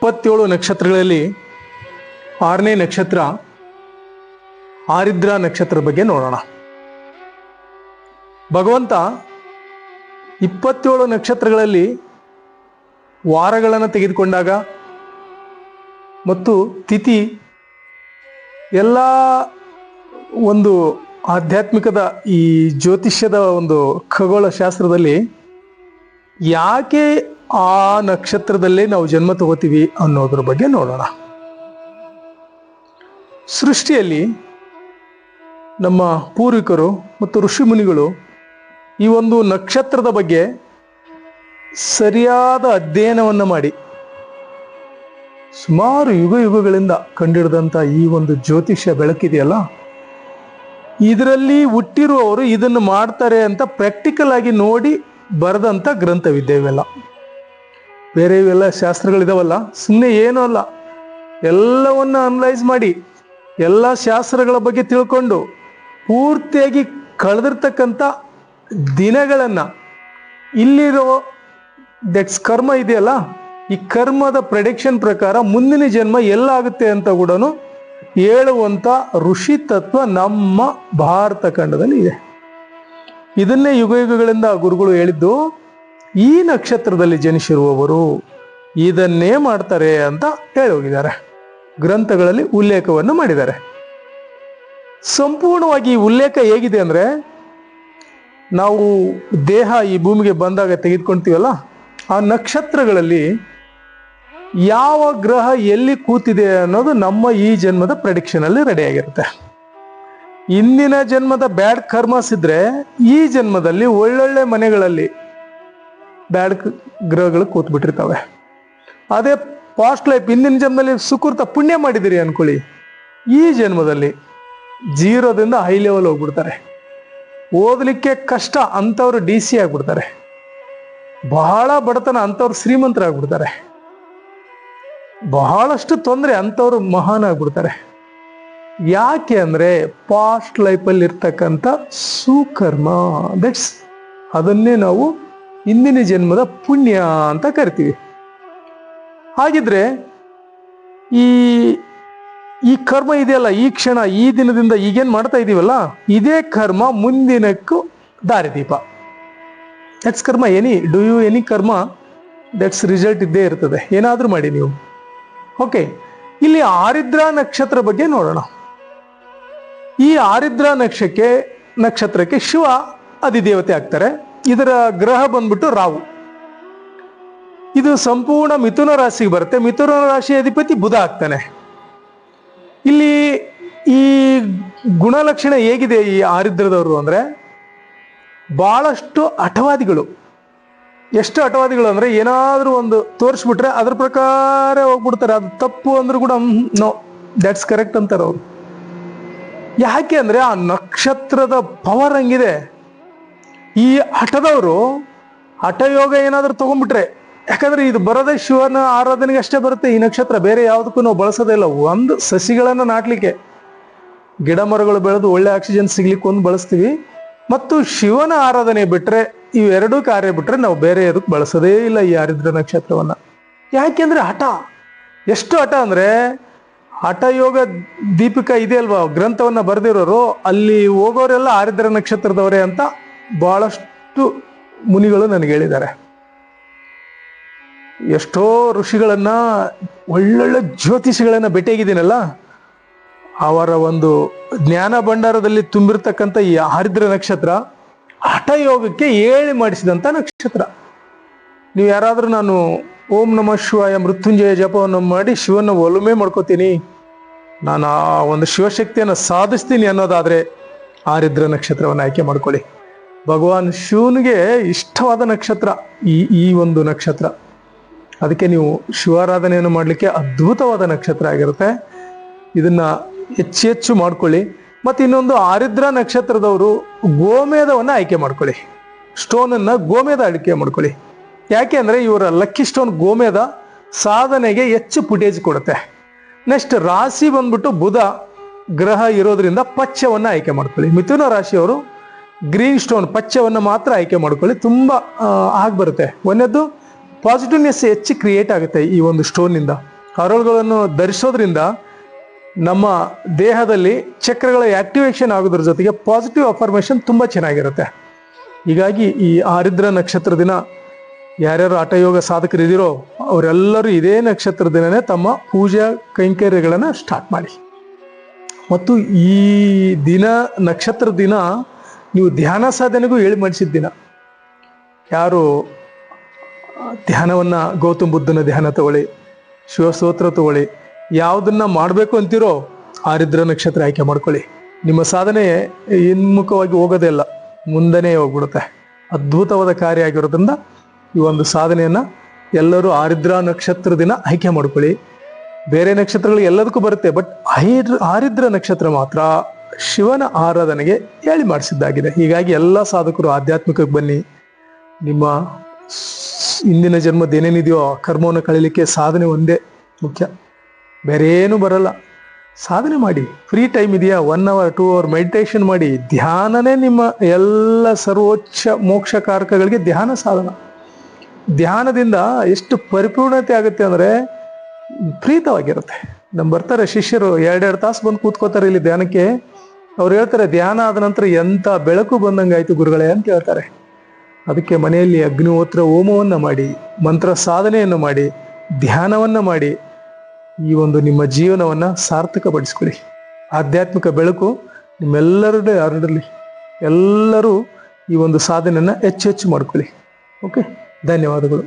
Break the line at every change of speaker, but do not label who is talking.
27 ನಕ್ಷತ್ರಗಳಲ್ಲಿ 6ನೇ ನಕ್ಷತ್ರ ಆರಿದ್ರ ನಕ್ಷತ್ರ ಬಗ್ಗೆ ನೋಡೋಣ. ಭಗವಂತ 27 ನಕ್ಷತ್ರಗಳಲ್ಲಿ ವಾರಗಳನ್ನು ತೆಗೆದುಕೊಂಡಾಗ ಮತ್ತು ತಿಥಿ ಎಲ್ಲ ಒಂದು ಆಧ್ಯಾತ್ಮಿಕದ ಈ ಜ್ಯೋತಿಷ್ಯದ ಒಂದು ಖಗೋಳ ಶಾಸ್ತ್ರದಲ್ಲಿ ಯಾಕೆ ಆ ನಕ್ಷತ್ರದಲ್ಲೇ ನಾವು ಜನ್ಮ ತಗೋತೀವಿ ಅನ್ನೋದ್ರ ಬಗ್ಗೆ ನೋಡೋಣ. ಸೃಷ್ಟಿಯಲ್ಲಿ ನಮ್ಮ ಪೂರ್ವಿಕರು ಮತ್ತು ಋಷಿ ಮುನಿಗಳು ಈ ಒಂದು ನಕ್ಷತ್ರದ ಬಗ್ಗೆ ಸರಿಯಾದ ಅಧ್ಯಯನವನ್ನು ಮಾಡಿ ಸುಮಾರು ಯುಗಗಳಿಂದ ಕಂಡಿಡಿದಂಥ ಈ ಒಂದು ಜ್ಯೋತಿಷ್ಯ ಬೆಳಕಿದೆಯಲ್ಲ, ಇದರಲ್ಲಿ ಹುಟ್ಟಿರುವವರು ಇದನ್ನು ಮಾಡ್ತಾರೆ ಅಂತ ಪ್ರಾಕ್ಟಿಕಲ್ ಆಗಿ ನೋಡಿ ಬರೆದಂಥ ಗ್ರಂಥವಿದೆ. ಇವೆಲ್ಲ ಬೇರೆ ಇವೆಲ್ಲ ಶಾಸ್ತ್ರಗಳಿದಾವಲ್ಲ, ಸುಮ್ಮನೆ ಏನೂ ಅಲ್ಲ, ಎಲ್ಲವನ್ನ ಅನಲೈಸ್ ಮಾಡಿ ಎಲ್ಲ ಶಾಸ್ತ್ರಗಳ ಬಗ್ಗೆ ತಿಳ್ಕೊಂಡು ಪೂರ್ತಿಯಾಗಿ ಕಳೆದಿರ್ತಕ್ಕಂಥ ದಿನಗಳನ್ನು ಇಲ್ಲಿರೋ ಕರ್ಮ ಇದೆಯಲ್ಲ, ಈ ಕರ್ಮದ ಪ್ರೆಡಿಕ್ಷನ್ ಪ್ರಕಾರ ಮುಂದಿನ ಜನ್ಮ ಎಲ್ಲಾಗುತ್ತೆ ಅಂತ ಕೂಡ ಹೇಳುವಂಥ ಋಷಿ ತತ್ವ ನಮ್ಮ ಭಾರತ ಖಂಡದಲ್ಲಿ ಇದೆ. ಇದನ್ನೇ ಯುಗಗಳಿಂದ ಗುರುಗಳು ಹೇಳಿದ್ದು, ಈ ನಕ್ಷತ್ರದಲ್ಲಿ ಜನಿಸಿರುವವರು ಇದನ್ನೇ ಮಾಡ್ತಾರೆ ಅಂತ ಹೇಳಿ ಹೋಗಿದ್ದಾರೆ. ಗ್ರಂಥಗಳಲ್ಲಿ ಉಲ್ಲೇಖವನ್ನು ಮಾಡಿದ್ದಾರೆ. ಸಂಪೂರ್ಣವಾಗಿ ಈ ಉಲ್ಲೇಖ ಹೇಗಿದೆ ಅಂದರೆ, ನಾವು ದೇಹ ಈ ಭೂಮಿಗೆ ಬಂದಾಗ ತೆಗೆದುಕೊಳ್ತೀವಲ್ಲ, ಆ ನಕ್ಷತ್ರಗಳಲ್ಲಿ ಯಾವ ಗ್ರಹ ಎಲ್ಲಿ ಕೂತಿದೆ ಅನ್ನೋದು ನಮ್ಮ ಈ ಜನ್ಮದ ಪ್ರೆಡಿಕ್ಷನ್ ಅಲ್ಲಿ ರೆಡಿ ಆಗಿರುತ್ತೆ. ಇಂದಿನ ಜನ್ಮದ ಬ್ಯಾಡ್ ಕರ್ಮಸ್ ಇದ್ರೆ ಈ ಜನ್ಮದಲ್ಲಿ ಒಳ್ಳೊಳ್ಳೆ ಮನೆಗಳಲ್ಲಿ ಬ್ಯಾಡ್ ಗ್ರಹಗಳು ಕೂತ್ಬಿಟ್ಟಿರ್ತವೆ. ಅದೇ ಪಾಸ್ಟ್ ಲೈಫ್ ಇಂದಿನ ಜನ್ಮದಲ್ಲಿ ಸುಕೃತ ಪುಣ್ಯ ಮಾಡಿದಿರಿ ಅನ್ಕೊಳ್ಳಿ, ಈ ಜನ್ಮದಲ್ಲಿ 0ದಿಂದ ಹೈ ಲೆವೆಲ್ ಹೋಗ್ಬಿಡ್ತಾರೆ. ಓದಲಿಕ್ಕೆ ಕಷ್ಟ ಅಂಥವ್ರು DC ಆಗ್ಬಿಡ್ತಾರೆ. ಬಹಳ ಬಡತನ ಅಂಥವ್ರು ಶ್ರೀಮಂತರಾಗ್ಬಿಡ್ತಾರೆ. ಬಹಳಷ್ಟು ತೊಂದರೆ ಅಂಥವ್ರು ಮಹಾನ್ ಆಗ್ಬಿಡ್ತಾರೆ. ಯಾಕೆ ಅಂದರೆ ಪಾಸ್ಟ್ ಲೈಫಲ್ಲಿ ಇರ್ತಕ್ಕಂಥ ಸುಕರ್ಮ, ಅದನ್ನೇ ನಾವು ಇಂದಿನ ಜನ್ಮದ ಪುಣ್ಯ ಅಂತ ಕರಿತೀವಿ. ಹಾಗಿದ್ರೆ ಈ ಕರ್ಮ ಇದೆಯಲ್ಲ, ಈ ಕ್ಷಣ ಈ ದಿನದಿಂದ ಈಗೇನು ಮಾಡ್ತಾ ಇದೀವಲ್ಲ, ಇದೇ ಕರ್ಮ ಮುಂದಿನಕ್ಕೂ ದಾರಿದೀಪ. ದಟ್ಸ್ ಕರ್ಮ. ಡೂ ಯು ಎನಿ ಕರ್ಮ, ದಟ್ಸ್ ರಿಸಲ್ಟ್ ಇದ್ದೇ ಇರ್ತದೆ, ಏನಾದರೂ ಮಾಡಿ ನೀವು. ಓಕೆ, ಇಲ್ಲಿ ಆರಿದ್ರ ನಕ್ಷತ್ರ ಬಗ್ಗೆ ನೋಡೋಣ. ಈ ಆರಿದ್ರ ನಕ್ಷತ್ರಕ್ಕೆ ಶಿವ ಅಧಿದೇವತೆ ಆಗ್ತಾರೆ. ಇದರ ಗ್ರಹ ಬಂದ್ಬಿಟ್ಟು ರಾಹು. ಇದು ಸಂಪೂರ್ಣ ಮಿಥುನ ರಾಶಿಗೆ ಬರುತ್ತೆ. ಮಿಥುನ ರಾಶಿ ಅಧಿಪತಿ ಬುಧ ಆಗ್ತಾನೆ. ಇಲ್ಲಿ ಈ ಗುಣಲಕ್ಷಣ ಹೇಗಿದೆ ಈ ಆರಿದ್ರದವರು ಅಂದರೆ, ಬಹಳಷ್ಟು ಹಠವಾದಿಗಳು. ಎಷ್ಟು ಹಠವಾದಿಗಳು ಅಂದರೆ, ಏನಾದರೂ ಒಂದು ತೋರಿಸ್ಬಿಟ್ರೆ ಅದ್ರ ಪ್ರಕಾರ ಹೋಗ್ಬಿಡ್ತಾರೆ. ಅದು ತಪ್ಪು ಅಂದ್ರೂ ಕೂಡ ನೋ, ದ್ಯಾಟ್ಸ್ ಕರೆಕ್ಟ್ ಅಂತಾರೆ ಅವರು. ಯಾಕೆ ಅಂದರೆ ಆ ನಕ್ಷತ್ರದ ಪವರ್ ಹಂಗಿದೆ. ಈ ಹಠದವರು ಹಠಯೋಗ ಏನಾದರೂ ತಗೊಂಡ್ಬಿಟ್ರೆ, ಯಾಕಂದ್ರೆ ಇದು ಬರೋದೇ ಶಿವನ ಆರಾಧನೆಗೆ ಅಷ್ಟೇ ಬರುತ್ತೆ ಈ ನಕ್ಷತ್ರ, ಬೇರೆ ಯಾವುದಕ್ಕೂ ನಾವು ಬಳಸೋದೇ ಇಲ್ಲ. ಒಂದು ಸಸಿಗಳನ್ನು ನಾಟ್ಲಿಕ್ಕೆ, ಗಿಡ ಮರಗಳು ಬೆಳೆದು ಒಳ್ಳೆ ಆಕ್ಸಿಜನ್ ಸಿಗ್ಲಿಕ್ಕೆ ಒಂದು ಬಳಸ್ತೀವಿ, ಮತ್ತು ಶಿವನ ಆರಾಧನೆ ಬಿಟ್ರೆ, ಇವೆರಡೂ ಕಾರ್ಯ ಬಿಟ್ರೆ ನಾವು ಬೇರೆ ಅದಕ್ಕೆ ಬಳಸೋದೇ ಇಲ್ಲ ಈ ಆರಿದ್ರ ನಕ್ಷತ್ರವನ್ನ. ಯಾಕೆಂದ್ರೆ ಹಠ, ಎಷ್ಟು ಹಠ ಅಂದ್ರೆ, ಹಠಯೋಗ ದೀಪಿಕಾ ಇದೆ ಅಲ್ವಾ ಗ್ರಂಥವನ್ನ ಬರೆದಿರೋರು, ಅಲ್ಲಿ ಹೋಗೋರೆಲ್ಲ ಆರಿದ್ರ ನಕ್ಷತ್ರದವರೇ ಅಂತ ಬಹಳಷ್ಟು ಮುನಿಗಳು ನನಗೆ ಹೇಳಿದ್ದಾರೆ. ಎಷ್ಟೋ ಋಷಿಗಳನ್ನ, ಒಳ್ಳೊಳ್ಳೆ ಜ್ಯೋತಿಷಿಗಳನ್ನ ಭೇಟಿಯಾಗಿದ್ದೀನಲ್ಲ, ಅವರ ಒಂದು ಜ್ಞಾನ ಭಂಡಾರದಲ್ಲಿ ತುಂಬಿರ್ತಕ್ಕಂಥ ಈ ಆರಿದ್ರ ನಕ್ಷತ್ರ ಹಠಯೋಗಕ್ಕೆ ಹೇಳಿ ಮಾಡಿಸಿದಂಥ ನಕ್ಷತ್ರ. ನೀವು ಯಾರಾದರೂ ನಾನು ಓಂ ನಮಃ ಶಿವಾಯ ಮೃತ್ಯುಂಜಯ ಜಪವನ್ನು ಮಾಡಿ ಶಿವನ ಒಲುಮೆ ಮಾಡ್ಕೋತೀನಿ, ನಾನು ಆ ಒಂದು ಶಿವಶಕ್ತಿಯನ್ನು ಸಾಧಿಸ್ತೀನಿ ಅನ್ನೋದಾದರೆ ಆರಿದ್ರ ನಕ್ಷತ್ರವನ್ನು ಆಯ್ಕೆ ಮಾಡ್ಕೊಳ್ಳಿ. ಭಗವಾನ್ ಶಿವನಿಗೆ ಇಷ್ಟವಾದ ನಕ್ಷತ್ರ ಈ ಒಂದು ನಕ್ಷತ್ರ. ಅದಕ್ಕೆ ನೀವು ಶಿವಾರಾಧನೆಯನ್ನು ಮಾಡಲಿಕ್ಕೆ ಅದ್ಭುತವಾದ ನಕ್ಷತ್ರ ಆಗಿರುತ್ತೆ. ಇದನ್ನ ಹೆಚ್ಚು ಮಾಡ್ಕೊಳ್ಳಿ. ಮತ್ತು ಇನ್ನೊಂದು, ಆರಿದ್ರ ನಕ್ಷತ್ರದವರು ಗೋಮೇಧವನ್ನು ಆಯ್ಕೆ ಮಾಡ್ಕೊಳ್ಳಿ. ಸ್ಟೋನನ್ನು ಗೋಮೇಧ ಆಯ್ಕೆ ಮಾಡ್ಕೊಳ್ಳಿ. ಯಾಕೆ ಅಂದರೆ ಇವರ ಲಕ್ಕಿ ಸ್ಟೋನ್ ಗೋಮೇಧ ಸಾಧನೆಗೆ ಹೆಚ್ಚು ಫುಟೇಜ್ ಕೊಡುತ್ತೆ. ನೆಕ್ಸ್ಟ್ ರಾಶಿ ಬಂದ್ಬಿಟ್ಟು ಬುಧ ಗ್ರಹ ಇರೋದ್ರಿಂದ ಪಚ್ಚವನ್ನು ಆಯ್ಕೆ ಮಾಡ್ಕೊಳ್ಳಿ. ಮಿಥುನ ರಾಶಿಯವರು ಗ್ರೀನ್ ಸ್ಟೋನ್ ಪಚ್ಚವನ್ನು ಮಾತ್ರ ಆಯ್ಕೆ ಮಾಡ್ಕೊಳ್ಳಿ, ತುಂಬ ಆಗಿ ಬರುತ್ತೆ. ಒಂದನೇದು ಪಾಸಿಟಿವ್ನೆಸ್ ಹೆಚ್ಚು ಕ್ರಿಯೇಟ್ ಆಗುತ್ತೆ ಈ ಒಂದು ಸ್ಟೋನ್ನಿಂದ. ಹರಳುಗಳನ್ನು ಧರಿಸೋದ್ರಿಂದ ನಮ್ಮ ದೇಹದಲ್ಲಿ ಚಕ್ರಗಳ ಆಕ್ಟಿವೇಶನ್ ಆಗೋದ್ರ ಜೊತೆಗೆ ಪಾಸಿಟಿವ್ ಅಫರ್ಮೇಷನ್ ತುಂಬ ಚೆನ್ನಾಗಿರುತ್ತೆ. ಹೀಗಾಗಿ ಈ ಆರಿದ್ರ ನಕ್ಷತ್ರ ದಿನ ಯಾರ್ಯಾರು ಹಠಯೋಗ ಸಾಧಕರಿದ್ದೀರೋ ಅವರೆಲ್ಲರೂ ಇದೇ ನಕ್ಷತ್ರ ದಿನನೇ ತಮ್ಮ ಪೂಜಾ ಕೈಂಕರ್ಯಗಳನ್ನು ಸ್ಟಾರ್ಟ್ ಮಾಡಿ. ಮತ್ತು ಈ ದಿನ ನಕ್ಷತ್ರ ದಿನ ನೀವು ಧ್ಯಾನ ಸಾಧನೆಗೂ ಹೇಳಿ ಮಾಡಿಸಿದ ದಿನ. ಯಾರು ಧ್ಯಾನವನ್ನು ಗೌತಮ್ ಬುದ್ಧನ ಧ್ಯಾನ ತಗೊಳ್ಳಿ, ಶಿವಸ್ತೋತ್ರ ತಗೊಳ್ಳಿ, ಯಾವುದನ್ನ ಮಾಡಬೇಕು ಅಂತೀರೋ ಆರಿದ್ರ ನಕ್ಷತ್ರ ಆಯ್ಕೆ ಮಾಡ್ಕೊಳ್ಳಿ. ನಿಮ್ಮ ಸಾಧನೆ ಹಿನ್ಮುಖವಾಗಿ ಹೋಗೋದೇ ಇಲ್ಲ, ಮುಂದೆನೇ ಹೋಗ್ಬಿಡುತ್ತೆ. ಅದ್ಭುತವಾದ ಕಾರ್ಯ ಆಗಿರೋದ್ರಿಂದ ಈ ಒಂದು ಸಾಧನೆಯನ್ನು ಎಲ್ಲರೂ ಆರಿದ್ರ ನಕ್ಷತ್ರ ದಿನ ಆಯ್ಕೆ ಮಾಡ್ಕೊಳ್ಳಿ. ಬೇರೆ ನಕ್ಷತ್ರಗಳು ಎಲ್ಲದಕ್ಕೂ ಬರುತ್ತೆ, ಬಟ್ ಆರಿದ್ರ ನಕ್ಷತ್ರ ಮಾತ್ರ ಶಿವನ ಆರಾಧನೆಗೆ ಹೇಳಿ ಮಾಡಿಸಿದ್ದಾಗಿದೆ. ಹೀಗಾಗಿ ಎಲ್ಲ ಸಾಧಕರು ಆಧ್ಯಾತ್ಮಿಕಕ್ಕೆ ಬನ್ನಿ. ನಿಮ್ಮ ಹಿಂದಿನ ಜನ್ಮದ ಏನೇನಿದೆಯೋ ಕರ್ಮವನ್ನು ಕಳೀಲಿಕ್ಕೆ ಸಾಧನೆ ಒಂದೇ ಮುಖ್ಯ, ಬೇರೆ ಏನು ಬರಲ್ಲ. ಸಾಧನೆ ಮಾಡಿ, ಫ್ರೀ ಟೈಮ್ ಇದೆಯಾ, 1 hour 2 hour ಮೆಡಿಟೇಷನ್ ಮಾಡಿ. ಧ್ಯಾನನೇ ನಿಮ್ಮ ಎಲ್ಲ ಸರ್ವೋಚ್ಚ ಮೋಕ್ಷಕಾರಕಗಳಿಗೆ ಧ್ಯಾನ ಸಾಧನ. ಧ್ಯಾನದಿಂದ ಎಷ್ಟು ಪರಿಪೂರ್ಣತೆ ಆಗುತ್ತೆ ಅಂದರೆ ಪ್ರೀತವಾಗಿರುತ್ತೆ. ನಮ್ಮ ಬರ್ತಾರೆ ಶಿಷ್ಯರು 2-2 ತಾಸು ಬಂದು ಕೂತ್ಕೋತಾರೆ ಇಲ್ಲಿ ಧ್ಯಾನಕ್ಕೆ. ಅವ್ರು ಹೇಳ್ತಾರೆ, ಧ್ಯಾನ ಆದ ನಂತರ ಎಂಥ ಬೆಳಕು ಬಂದಂಗಾಯ್ತು ಗುರುಗಳೇ ಅಂತ ಹೇಳ್ತಾರೆ. ಅದಕ್ಕೆ ಮನೆಯಲ್ಲಿ ಅಗ್ನಿಹೋತ್ರ ಹೋಮವನ್ನು ಮಾಡಿ, ಮಂತ್ರ ಸಾಧನೆಯನ್ನು ಮಾಡಿ, ಧ್ಯಾನವನ್ನು ಮಾಡಿ ಈ ಒಂದು ನಿಮ್ಮ ಜೀವನವನ್ನು ಸಾರ್ಥಕಪಡಿಸ್ಕೊಳ್ಳಿ. ಆಧ್ಯಾತ್ಮಿಕ ಬೆಳಕು ನಿಮ್ಮೆಲ್ಲರದೇ ಹರಡಲಿ. ಎಲ್ಲರೂ ಈ ಒಂದು ಸಾಧನೆಯನ್ನು ಹೆಚ್ಚು ಮಾಡ್ಕೊಳ್ಳಿ. ಓಕೆ, ಧನ್ಯವಾದಗಳು.